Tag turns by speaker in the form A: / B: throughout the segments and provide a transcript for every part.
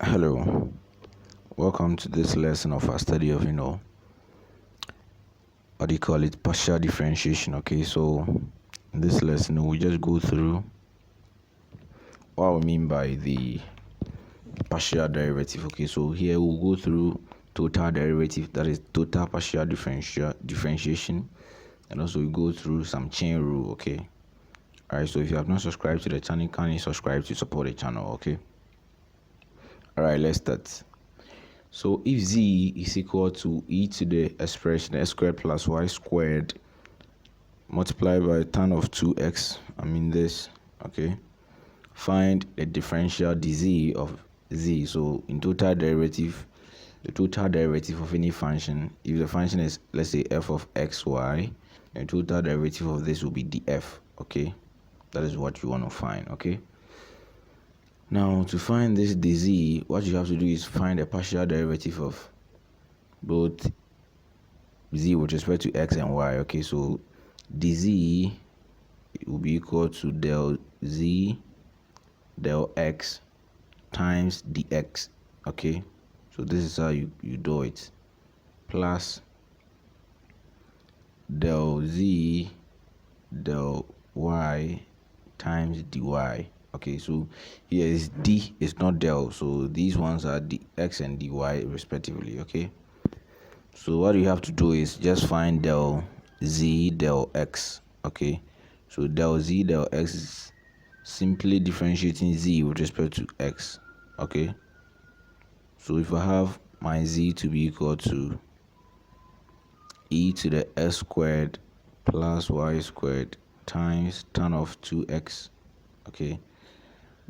A: Hello, welcome to this lesson of our study of what do you call it, partial differentiation. Okay, so in this lesson we just go through what we mean by the partial derivative. Okay, so here we'll go through total derivative, that is total partial differentiation, and also we go through some chain rule. Okay, all right, so if you have not subscribed to the channel, can you subscribe to support the channel? Okay, all right, let's start. So if z is equal to e to the expression x squared plus y squared multiplied by tan of 2x, this, okay, find the differential dz of z. So in total derivative, the total derivative of any function, if the function is, let's say, f of xy, the total derivative of this will be df. Okay, that is what you want to find. Okay, now to find this dz, what you have to do is find a partial derivative of both z with respect to x and y. Okay, so dz will be equal to del z del x times dx. Okay, so this is how you do it, plus del z del y times dy. Okay, so here is d, is not del, so these ones are dx and dy respectively. Okay, so what you have to do is just find del z del x. Okay, so del z del x is simply differentiating z with respect to x. Okay, so if I have my z to be equal to e to the s squared plus y squared times tan of 2x, okay,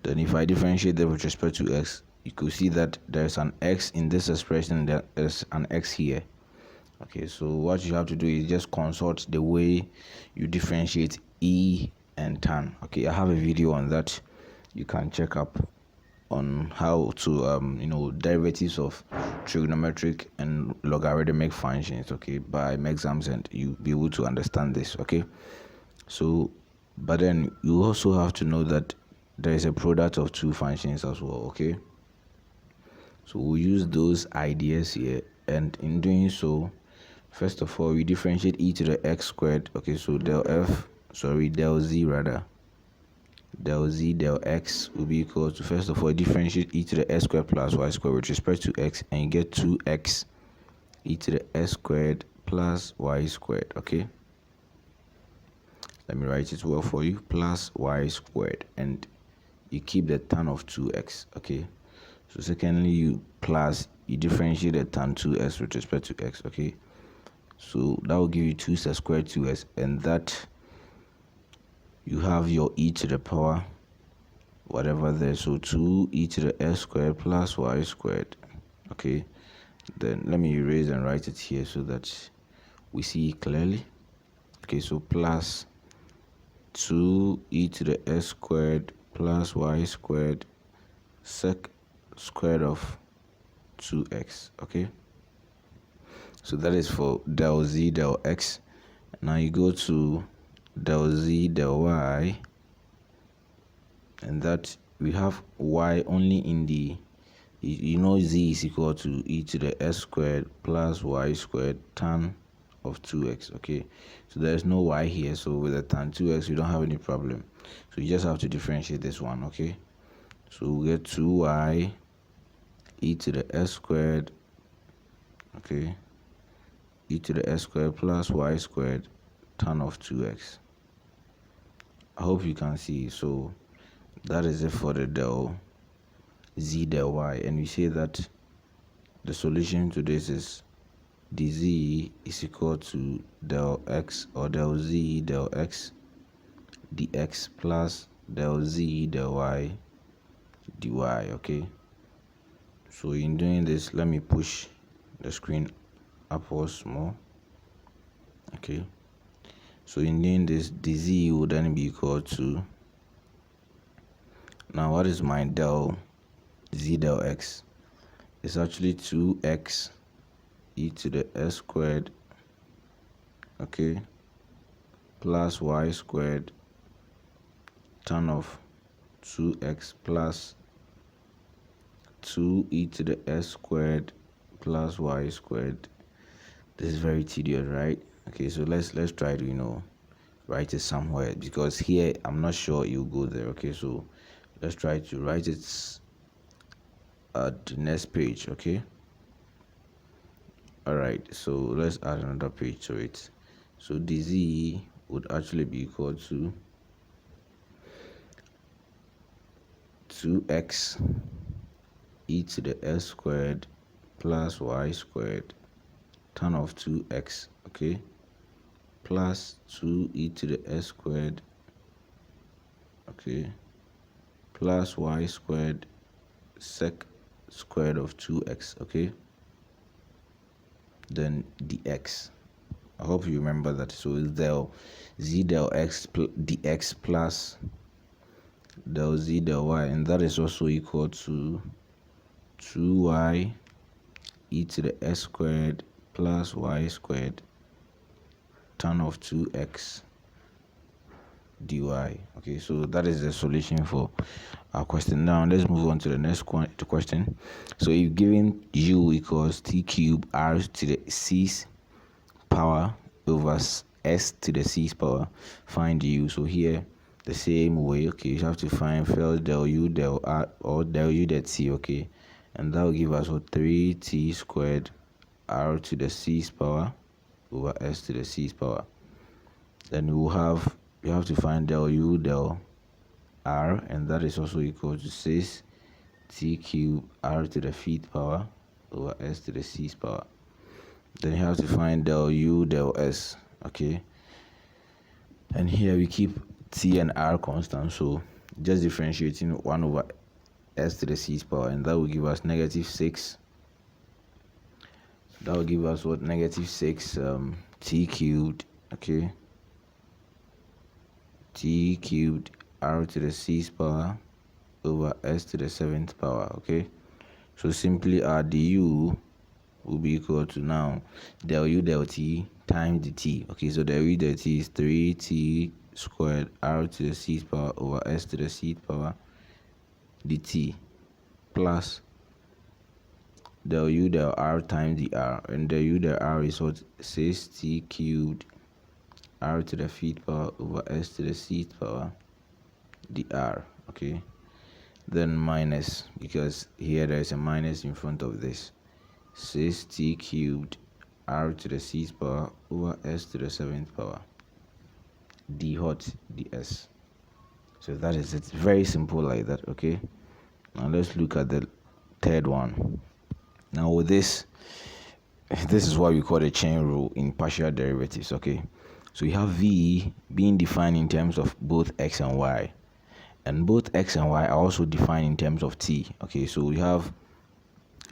A: then if I differentiate them with respect to x, you could see that there's an x in this expression and there's an x here. Okay, so what you have to do is just consult the way you differentiate e and tan. Okay, I have a video on that you can check up on how to derivatives of trigonometric and logarithmic functions, okay, by Mexams, and you'll be able to understand this. Okay, so but then you also have to know that there is a product of two functions as well. Okay, so we'll use those ideas here, and in doing so, first of all, we differentiate e to the x squared. Okay, so del z rather, del z del x will be equal to, first of all, differentiate e to the x squared plus y squared with respect to x, and you get 2x e to the s squared plus y squared. Okay, let me write it well for you, plus y squared, and you keep the tan of 2x. Okay, so secondly, you differentiate the tan 2x with respect to x. Okay, so that will give you 2 squared 2s, and that you have your e to the power whatever there, so 2 e to the s squared plus y squared. Okay, then let me erase and write it here so that we see it clearly. Okay, so plus 2 e to the s squared plus y squared sec squared of 2x. Okay, so that is for del z del x. Now you go to del z del y, and that we have y only in the, z is equal to e to the s squared plus y squared tan of 2x. Okay, so there's no y here, so with the tan 2x we don't have any problem, so you just have to differentiate this one. Okay, so we get 2y e to the s squared, okay, e to the s squared plus y squared tan of 2x. I hope you can see. So that is it for the del z del y, and we say that the solution to this is dz is equal to del x or del z del x dx plus del z del y dy. Okay, so in doing this, let me push the screen upwards more. Okay, so in doing this, dz would then be equal to, now what is my del z del x? It's actually 2x e to the s squared, okay, plus y squared tan of 2x plus 2e to the s squared plus y squared. This is very tedious, right? Okay, so let's try to write it somewhere, because here I'm not sure you go there. Okay, so let's try to write it at the next page. Okay, all right, so let's add another page to it. So dz would actually be equal to 2x e to the s squared plus y squared tan of 2x, okay, plus 2e to the s squared, okay, plus y squared sec squared of 2x, okay, then dx. I hope you remember that. So it's del z del x dx plus del z del y, and that is also equal to 2y e to the s squared plus y squared tan of 2x dy. Okay, so that is the solution for our question. Now let's move on to the next question. So if given u equals t cube r to the c's power over s to the c's power, find u. So here the same way, okay, you have to find del u del r or del u del t, okay, and that will give us 3t squared r to the c's power over s to the c's power. Then you have to find del u del r, and that is also equal to 6t cube r to the 5th power over s to the 6th power. Then you have to find del u del s, okay, and here we keep t and r constant, so just differentiating 1 over s to the 6th power, and that will give us -6. That will give us what? -6 t cubed, okay, t cubed r to the 6th power over s to the 7th power, okay. So simply our du will be equal to now del u del t times the t, okay. So del u del t is 3t squared r to the 6th power over s to the 6th power dt plus del u del r times the r, and del u del r is what? 6t cubed r to the 5th power over s to the 6th power dr, okay. Then minus, because here there is a minus in front of this, 6t cubed r to the 6th power over s to the 7th power d hot ds. So that is it. Very simple like that, okay. Now let's look at the third one. Now with this is what we call the chain rule in partial derivatives, okay. So you have v being defined in terms of both x and y, and both x and y are also defined in terms of t, okay. So we have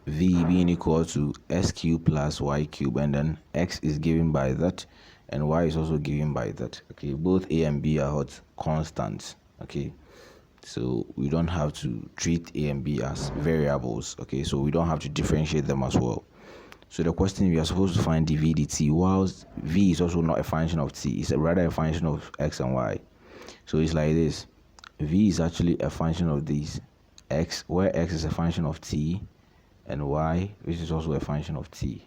A: v being equal to s cube plus y cube, and then x is given by that and y is also given by that, okay. Both a and b are hot constants, okay. So we don't have to treat a and b as variables, okay. So we don't have to differentiate them as well. So the question, we are supposed to find dv dt, whilst v is also not a function of t, it's rather a function of x and y. So it's like this: v is actually a function of these x, where x is a function of t, and y, which is also a function of t.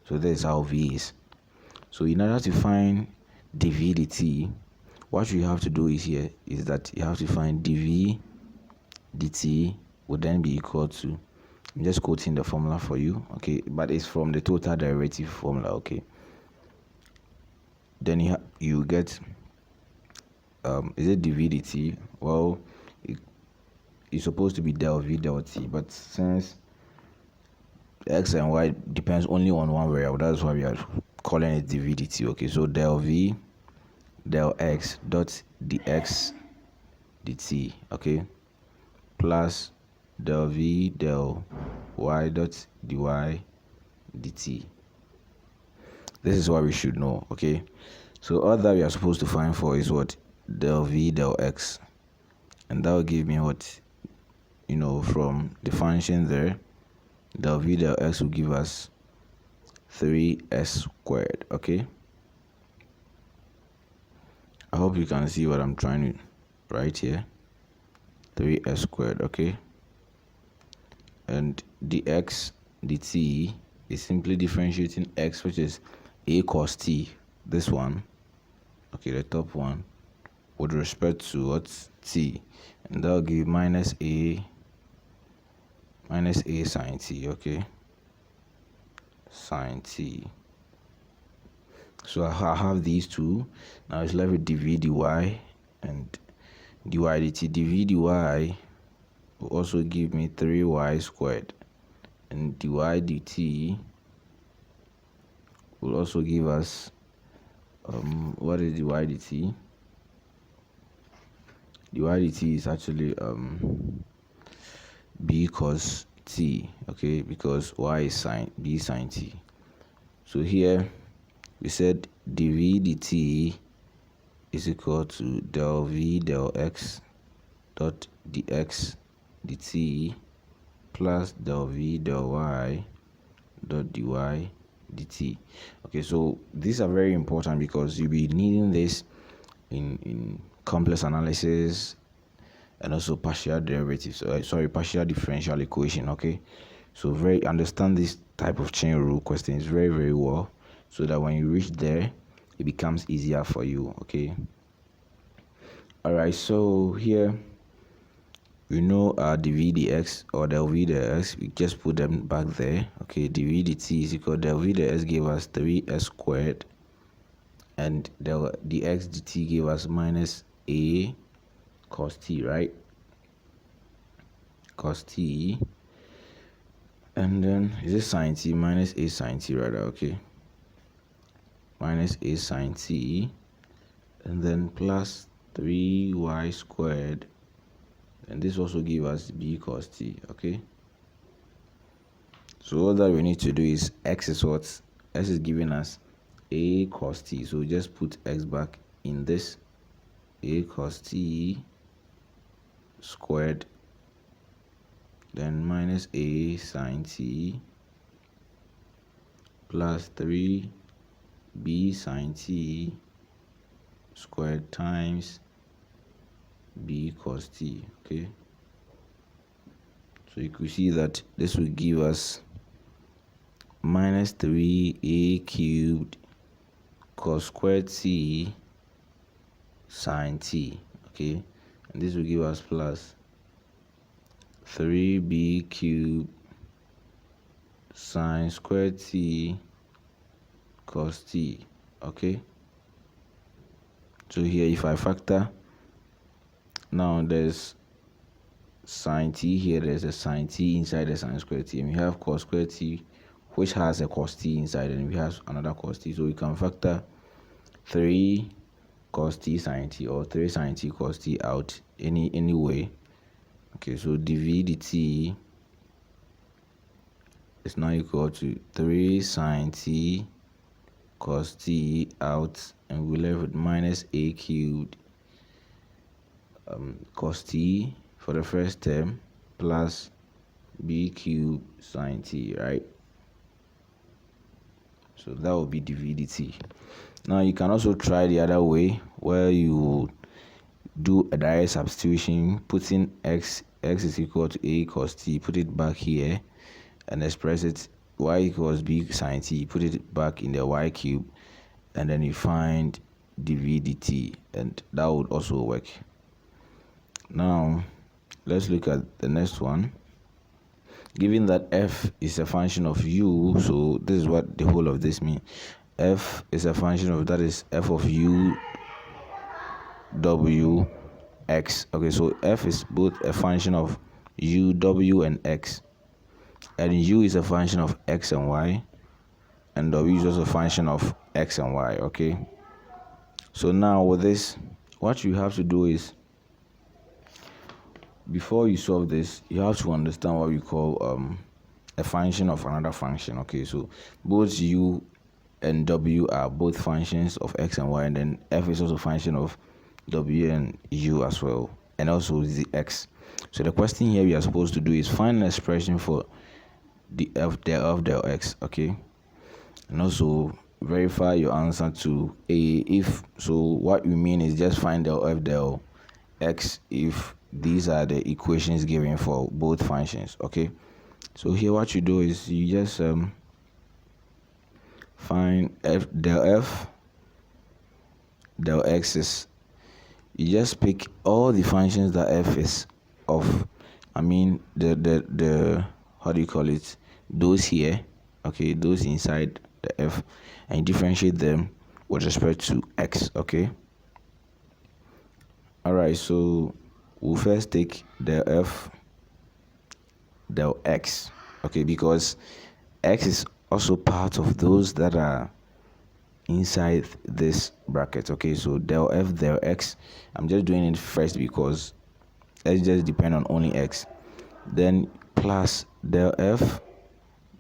A: So this is how v is. So in order to find dv dt, what you have to do is that you have to find dv dt would then be equal to, I'm just quoting the formula for you, okay, but it's from the total derivative formula, okay. Then you get is it dv dt? Well, it's supposed to be del v del t, but since x and y depends only on one variable, that's why we are calling it dv dt, okay. So del v del x dot dx dt, okay, plus del v del y dot dy dt. This is what we should know, okay. So all that we are supposed to find for is what? Del v del x, and that will give me what, from the function there, del v del x will give us 3s squared, okay. I hope you can see what I'm trying to write here. 3s squared, okay. and dx dt is simply differentiating x, which is a cos t, this one, okay, the top one, with respect to what, t, and that'll give minus a sine t, okay, sine t. So I have these two. Now it's left with dv dy and dy dt. Dv dy will also give me 3y squared, and dy dt will also give us what is dy dt? Dy dt is actually b cos t, okay, because y is sine b sine t. So here we said dv dt is equal to del v del x dot dx dt plus del v del y dot dy dt. Okay, so these are very important because you'll be needing this in complex analysis and also partial derivatives, partial differential equation. Okay, so understand this type of chain rule questions very, very well, so that when you reach there it becomes easier for you. Okay, all right, so here we know dv dx or del v dx, we just put them back there. Okay, dv dt is equal del v dx gave us 3s squared, and del dx dt gave us minus a cos t, right? Cos t, and then is it sine t? Minus a sine t, rather. Okay, minus a sine t, and then plus 3y squared, and this also gives us b cos t. Okay, so all that we need to do is x is what? X is giving us a cos t, so just put x back in this, a cos t squared, then minus a sine t plus 3b sine t squared times b cos t. Okay, so you could see that this will give us minus 3a cubed cos squared t sine t. Okay, and this will give us plus 3b cubed sine squared t cos t. Okay, so here if I factor, now there's sine t here, there's a sine t inside the sine squared t, and we have cos squared t which has a cos t inside, and we have another cos t, so we can factor 3 cos t sine t or 3 sine t cos t out any way. Okay, so dv dt is now equal to 3 sine t cos t out, and we left with minus a cubed cos t for the first term plus b cubed sine t, right? So that will be dv dt. Now you can also try the other way, where you do a direct substitution, putting x is equal to a cos t, put it back here and express it y equals b sine t, put it back in the y cube, and then you find dv dt, and that would also work. Now let's look at the next one. Given that f is a function of u, so this is what the whole of this means. F is a function of, that is f of u w x. Okay, so f is both a function of u, w, and x, and u is a function of x and y, and w is also a function of x and y. Okay, so now with this, what you have to do is, before you solve this, you have to understand what we call a function of another function. Okay, so both u and w are both functions of x and y, and then f is also a function of w and u as well, and also the x. So the question here we are supposed to do is find an expression for the f del x. Okay, and also verify your answer to a if. So what we mean is just find del f del x if these are the equations given for both functions. Okay, So here what you do is you just find f del x is, you just pick all the functions that f is of, I mean the how do you call it, those here, okay, those inside the f, and differentiate them with respect to x. Okay, all right, so we'll first take the f del x, okay, because x is also part of those that are inside this bracket. Okay, so del f del x, I'm just doing it first because x just depend on only x, then plus del f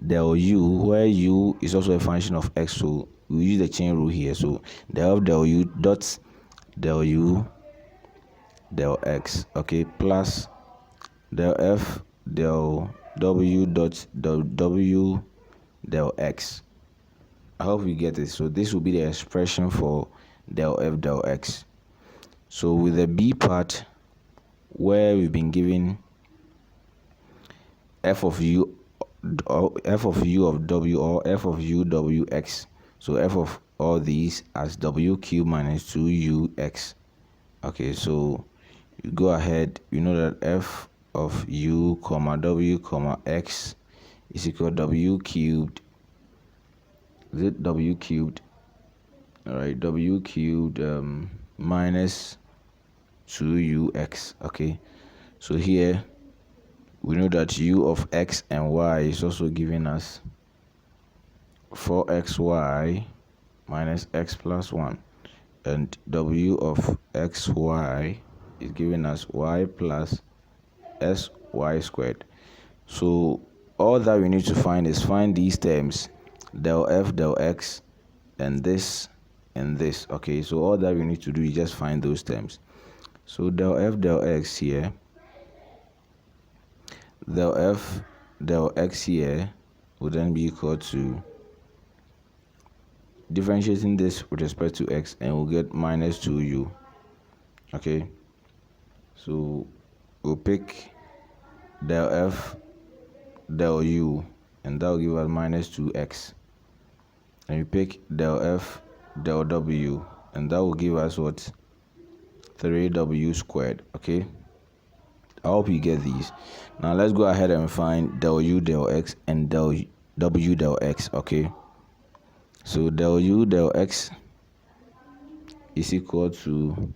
A: del u, where u is also a function of x, so we use the chain rule here. So del f del u dot del u del x, okay, plus del f del w dot del w del x. I hope you get it. So this will be the expression for del f del x. So with the b part, where we've been given f of u of w, or f of u w x, so f of all these as w cube minus 2ux. Okay, so you go ahead, you know that f of u comma w comma x is equal to w cubed, is it w cubed, all right, w cubed minus 2ux. Okay, so here we know that u of x and y is also giving us 4xy minus x plus 1, and w of xy is giving us y plus sy squared. So all that we need to find is find these terms, del f del x and this and this. Okay, so all that we need to do is just find those terms. So del f del x here, del f del x here will then be equal to differentiating this with respect to x, and we'll get minus 2u. Okay, so we'll pick del f del u, and that will give us minus 2x, and we pick del f del w, and that will give us what, 3w squared. Okay, I hope you get these. Now let's go ahead and find del u del x and del w del x. Okay, so del u del x is equal to,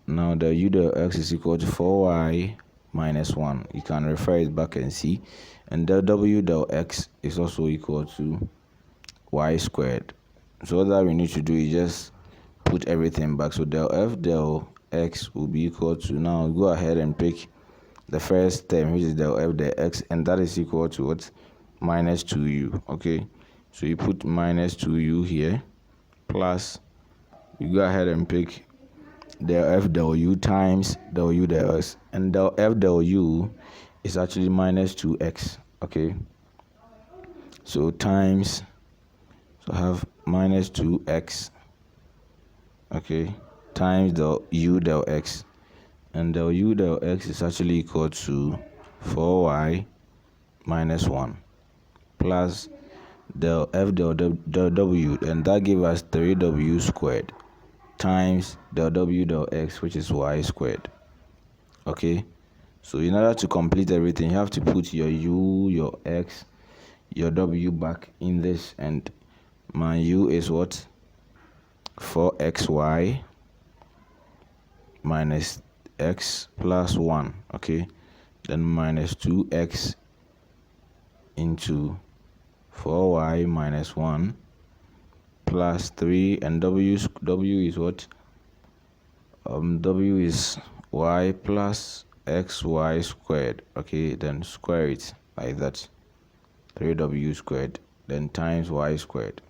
A: now del u del x is equal to 4y minus 1. You can refer it back and see. And del w del x is also equal to y squared. So all that we need to do is just put everything back. So del f del x will be equal to, now go ahead and pick the first term, which is del f del x, and that is equal to what, minus 2u. Okay, so you put minus 2u here, plus you go ahead and pick del f del u times del u del x, and del f del u is actually minus 2x. Okay, so times, so I have minus 2x, okay, times del u del x, and del u del x is actually equal to 4y minus 1 plus del f del w, and that gives us 3w squared times del w del x, which is y squared. Okay, so in order to complete everything, you have to put your u, your x, your w back in this, and my u is what, 4xy minus x plus 1. Okay, then minus 2x into 4y minus 1 plus 3, and w is what, w is y plus xy squared. Okay, then square it like that, 3w squared, then times y squared.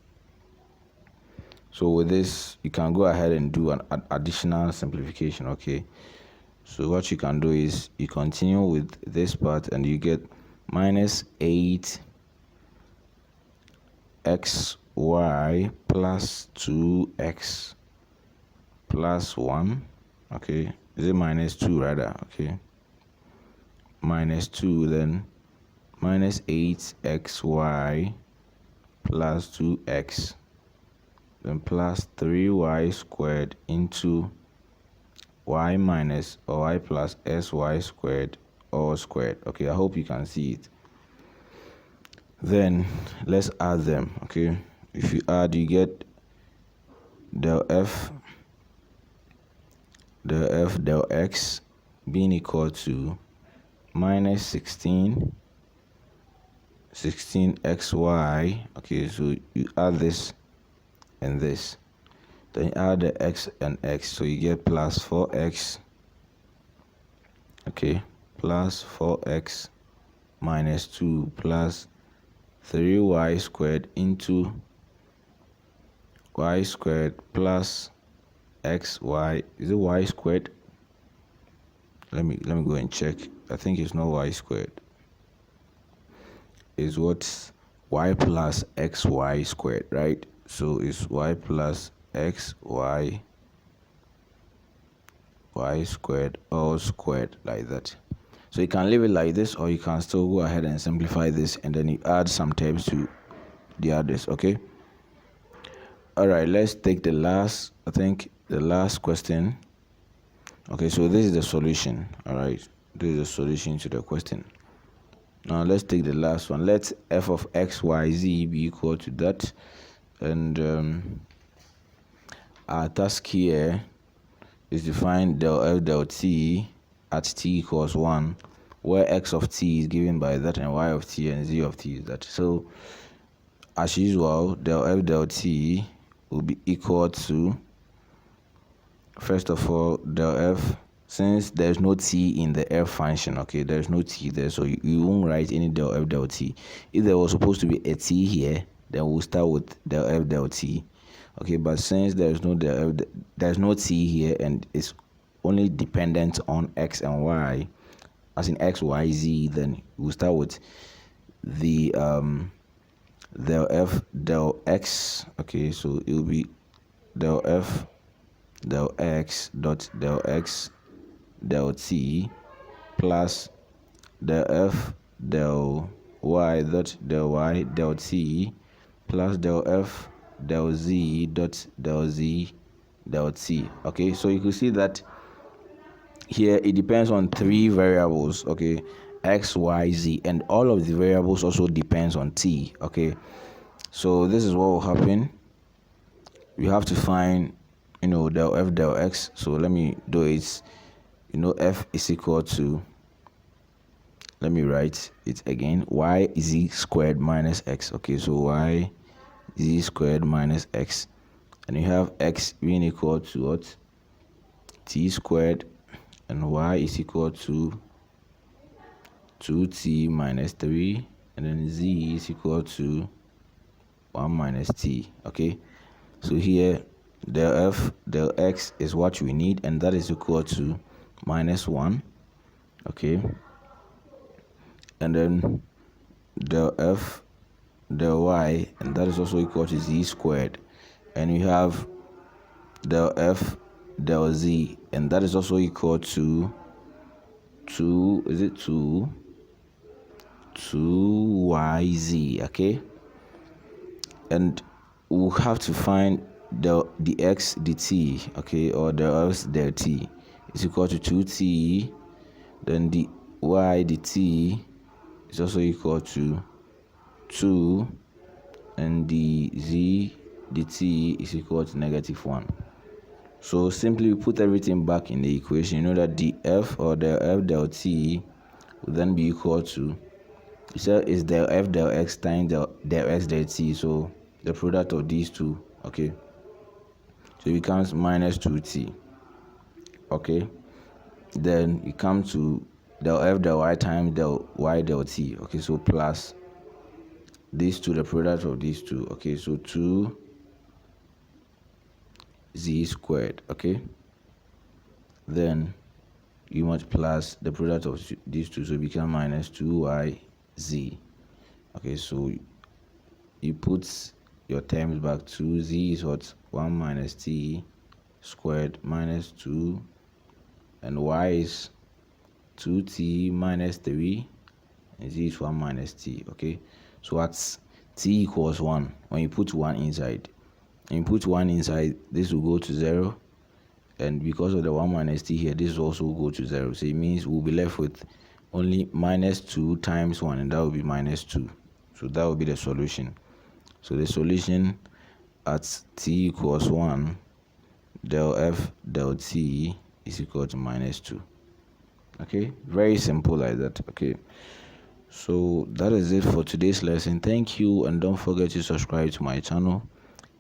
A: So with this, you can go ahead and do an additional simplification. Okay, so what you can do is you continue with this part, and you get minus 8xy plus 2x plus 1. Okay, is it minus 2 rather? Okay, minus 2, then minus 8xy plus 2x, then plus 3y squared into y minus or y plus sy squared all squared. Okay, I hope you can see it. Then let's add them. Okay, if you add, you get del f del x being equal to minus 16xy. Okay, so you add this and this, then you add the x and x, so you get plus 4x. Okay, plus 4x minus 2 plus 3y squared into y squared plus xy. Is it y squared? Let me go and check. I think it's not y squared. Is what's y plus xy squared, right? So it's y plus xy y squared all squared, like that. So you can leave it like this, or you can still go ahead and simplify this, and then you add some terms to the others. Okay, all right, let's take the last question. Okay, so this is the solution. All right, this is the solution to the question. Now let's take the last one. Let f of x, y, z be equal to that, and our task here is to find del f del t at t equals 1, where x of t is given by that and y of t and z of t is that. So as usual, del f del t will be equal to, first of all, del f, since there's no t in the f function. Okay, there's no t there, so you won't write any del f del t. If there was supposed to be a t here, then we'll start with del f del t. Okay, but since there's no t here and it's only dependent on x and y, as in x, y, z, then we'll start with the del f del x. Okay, so it will be del f del x dot del x del t plus del f del y dot del y del t plus del f del z dot del z del t. Okay, so you can see that here it depends on 3 variables. Okay, x, y, z, and all of the variables also depends on t. Okay, so this is what will happen. We have to find, del f del x. So let me do it. F is equal to, let me write it again, y z squared minus x. Okay, so y z squared minus x, and you have x being equal to what? T squared, and y is equal to 2t minus 3, and then z is equal to 1 minus t. Okay, so here del f del x is what we need, and that is equal to minus 1. Okay, and then del f del y, and that is also equal to z squared, and you have del f del z, and that is also equal to 2yz. Okay, and we'll have to find the x dt. Okay, or del x del t is equal to 2t, then the y dt is also equal to 2, and the z dt is equal to -1. So simply put everything back in the equation. You know that the f or del f del t will then be equal to, you said is del f del x times del x del t, so the product of these two. Okay, so it becomes minus 2t. Okay, then you come to del f del y times del y del t. Okay, so plus these two, the product of these two. Okay, so 2z squared. Okay, then you multiply the product of these two, so it becomes minus 2yz. Okay, so you put your terms back. 2z is what? 1 minus t squared minus 2, and y is 2t minus 3, and z is 1 minus t. Okay, so at t equals 1, when you put 1 inside, this will go to 0, and because of the 1 minus t here, this will also go to 0. So it means we'll be left with only minus 2 times 1, and that will be minus 2. So that will be the solution. So the solution at t equals 1, del f del t is equal to minus 2. Okay, very simple like that. Okay, so that is it for today's lesson. Thank you, and don't forget to subscribe to my channel.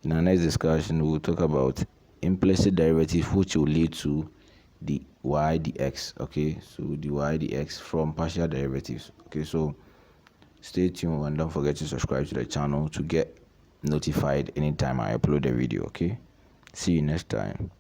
A: In our next discussion, we'll talk about implicit derivative, which will lead to the y dx. Okay, so the y dx from partial derivatives. Okay, so stay tuned, and don't forget to subscribe to the channel to get notified anytime I upload a video. Okay, see you next time.